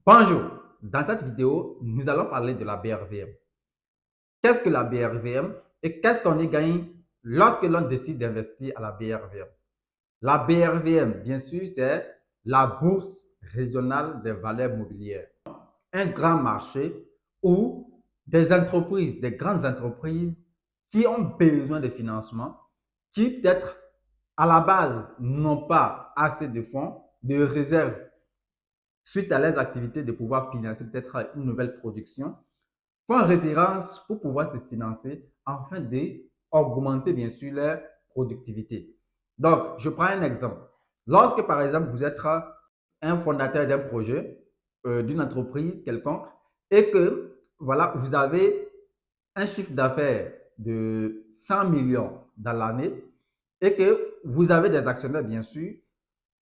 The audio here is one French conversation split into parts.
Bonjour, dans cette vidéo, nous allons parler de la BRVM. Qu'est-ce que la BRVM et qu'est-ce qu'on y gagne lorsque l'on décide d'investir à la BRVM? La BRVM, bien sûr, c'est la Bourse régionale des valeurs mobilières. Un grand marché où des grandes entreprises qui ont besoin de financement, qui peut-être à la base n'ont pas assez de fonds, de réserves suite à leurs activités de pouvoir financer peut-être une nouvelle production, font référence pour pouvoir se financer afin d'augmenter bien sûr leur productivité. Donc, je prends un exemple. Lorsque par exemple vous êtes un fondateur d'un projet, d'une entreprise quelconque, et que voilà, vous avez un chiffre d'affaires de 100 millions dans l'année, et que vous avez des actionnaires bien sûr,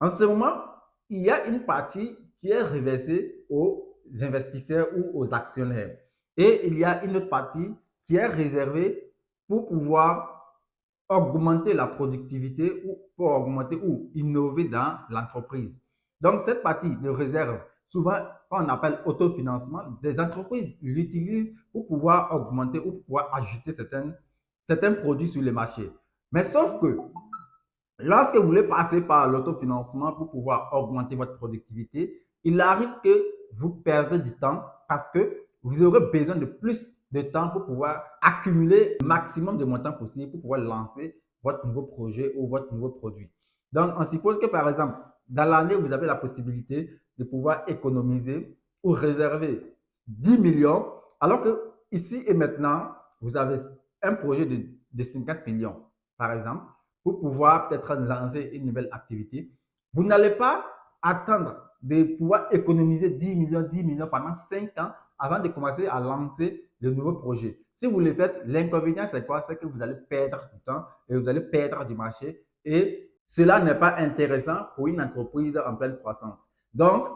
en ce moment, il y a une partie qui est reversée aux investisseurs ou aux actionnaires. Et il y a une autre partie qui est réservée pour pouvoir augmenter la productivité ou pour augmenter ou innover dans l'entreprise. Donc, cette partie de réserve, souvent, on appelle autofinancement, des entreprises l'utilisent pour pouvoir augmenter ou pour pouvoir ajouter certains produits sur le marché. Mais sauf que lorsque vous voulez passer par l'autofinancement pour pouvoir augmenter votre productivité, il arrive que vous perdez du temps parce que vous aurez besoin de plus de temps pour pouvoir accumuler le maximum de montant possible pour pouvoir lancer votre nouveau projet ou votre nouveau produit. Donc, on suppose que par exemple, dans l'année, vous avez la possibilité de pouvoir économiser ou réserver 10 millions, alors que ici et maintenant, vous avez un projet de 50 millions, par exemple, pour pouvoir peut-être lancer une nouvelle activité. Vous n'allez pas attendre de pouvoir économiser 10 millions pendant 5 ans avant de commencer à lancer de nouveaux projets. Si vous le faites, l'inconvénient, c'est quoi? C'est que vous allez perdre du temps et vous allez perdre du marché et cela n'est pas intéressant pour une entreprise en pleine croissance. Donc,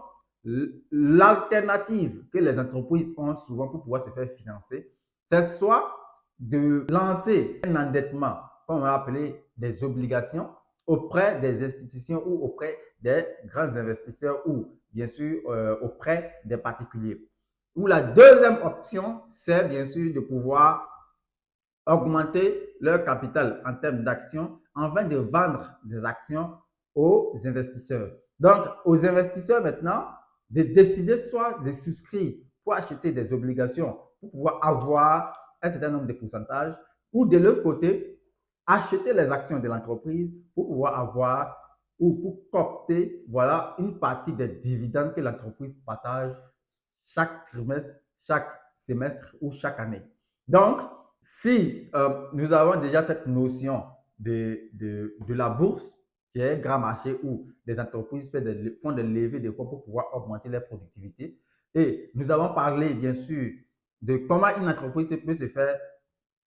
l'alternative que les entreprises ont souvent pour pouvoir se faire financer, c'est soit de lancer un endettement, comme on va appeler des obligations, auprès des institutions ou auprès des grands investisseurs ou bien sûr auprès des particuliers. Ou la deuxième option, c'est bien sûr de pouvoir augmenter leur capital en termes d'actions afin de vendre des actions aux investisseurs. Donc, aux investisseurs maintenant, de décider soit de souscrire pour acheter des obligations pour pouvoir avoir un certain nombre de pourcentages ou de l'autre côté, acheter les actions de l'entreprise pour pouvoir avoir ou pour copter voilà, une partie des dividendes que l'entreprise partage chaque trimestre, chaque semestre ou chaque année. Donc, si nous avons déjà cette notion de la bourse, qui est un grand marché où les entreprises font des levées de fonds pour pouvoir augmenter leur productivité, et nous avons parlé bien sûr de comment une entreprise peut se faire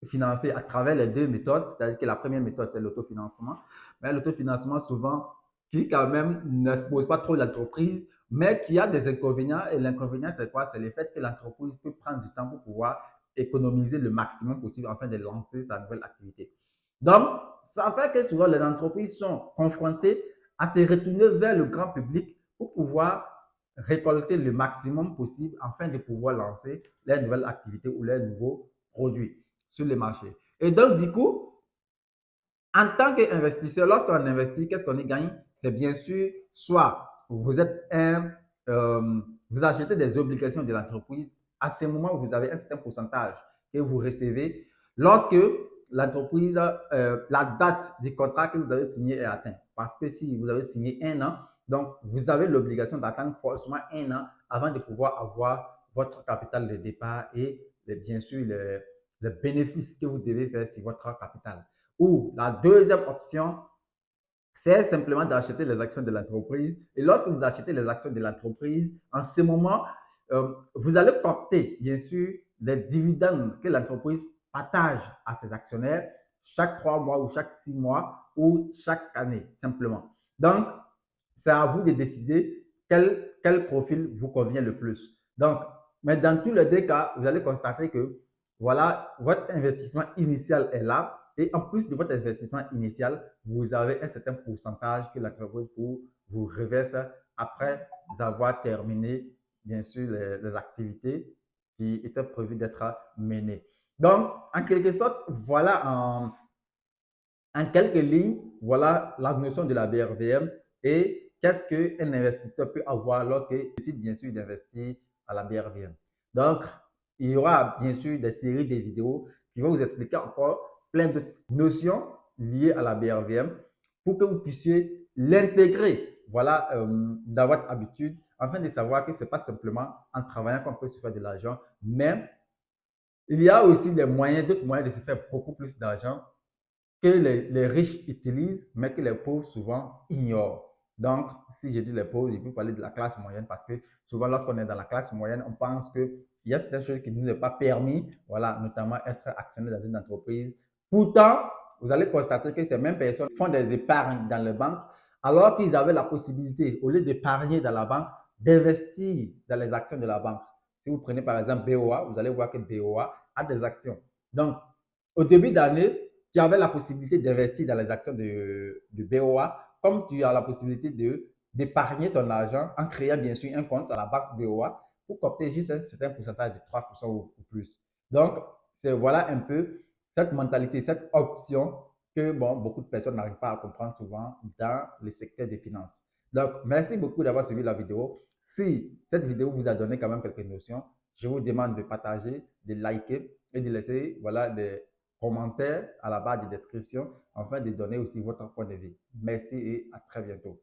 financer à travers les deux méthodes, c'est-à-dire que la première méthode, c'est l'autofinancement, mais l'autofinancement souvent qui quand même n'expose pas trop l'entreprise, mais qui a des inconvénients. Et l'inconvénient, c'est quoi? C'est le fait que l'entreprise peut prendre du temps pour pouvoir économiser le maximum possible afin de lancer sa nouvelle activité. Donc, ça fait que souvent les entreprises sont confrontées à se retourner vers le grand public pour pouvoir récolter le maximum possible afin de pouvoir lancer les nouvelles activités ou les nouveaux produits sur le marché. Et donc, du coup, en tant qu'investisseur, lorsqu'on investit, qu'est-ce qu'on y gagne? C'est bien sûr, soit vous êtes vous achetez des obligations de l'entreprise. À ce moment, vous avez un certain pourcentage que vous recevez lorsque l'entreprise, la date du contrat que vous avez signé est atteinte. Parce que si vous avez signé un an, donc vous avez l'obligation d'attendre forcément un an avant de pouvoir avoir votre capital de départ et bien sûr le bénéfice que vous devez faire sur votre capital. Ou la deuxième option, c'est simplement d'acheter les actions de l'entreprise. Et lorsque vous achetez les actions de l'entreprise, en ce moment, vous allez capter, bien sûr, les dividendes que l'entreprise partage à ses actionnaires chaque 3 mois ou chaque 6 mois ou chaque année, simplement. Donc, c'est à vous de décider quel profil vous convient le plus. Donc, mais dans tous les deux cas, vous allez constater que voilà, votre investissement initial est là. Et en plus de votre investissement initial, vous avez un certain pourcentage que l'entreprise vous reverse après avoir terminé bien sûr, les activités qui étaient prévues d'être menées. Donc, en quelque sorte, voilà en quelques lignes, voilà la notion de la BRVM et qu'est-ce qu'un investisseur peut avoir lorsqu'il décide bien sûr d'investir à la BRVM. Donc, il y aura bien sûr des séries de vidéos qui vont vous expliquer encore plein de notions liées à la BRVM pour que vous puissiez l'intégrer voilà, dans votre habitude afin de savoir que ce n'est pas simplement en travaillant qu'on peut se faire de l'argent, mais il y a aussi des moyens, d'autres moyens de se faire beaucoup plus d'argent que les riches utilisent, mais que les pauvres souvent ignorent. Donc, si je dis les pauvres, je peux parler de la classe moyenne parce que souvent, lorsqu'on est dans la classe moyenne, on pense qu'il y a certaines choses qui ne nous est pas permis, voilà, notamment être actionnaire dans une entreprise. Pourtant, vous allez constater que ces mêmes personnes font des épargnes dans les banques alors qu'ils avaient la possibilité, au lieu d'épargner dans la banque, d'investir dans les actions de la banque. Si vous prenez par exemple BOA, vous allez voir que BOA a des actions. Donc, au début d'année, tu avais la possibilité d'investir dans les actions de BOA, comme tu as la possibilité d'épargner ton argent en créant bien sûr un compte à la banque BOA pour capter juste un certain pourcentage de 3% ou plus. Donc, c'est voilà un peu cette mentalité, cette option que bon, beaucoup de personnes n'arrivent pas à comprendre souvent dans le secteur des finances. Donc, merci beaucoup d'avoir suivi la vidéo. Si cette vidéo vous a donné quand même quelques notions, je vous demande de partager, de liker et de laisser voilà, des commentaires à la barre de description afin de donner aussi votre point de vue. Merci et à très bientôt.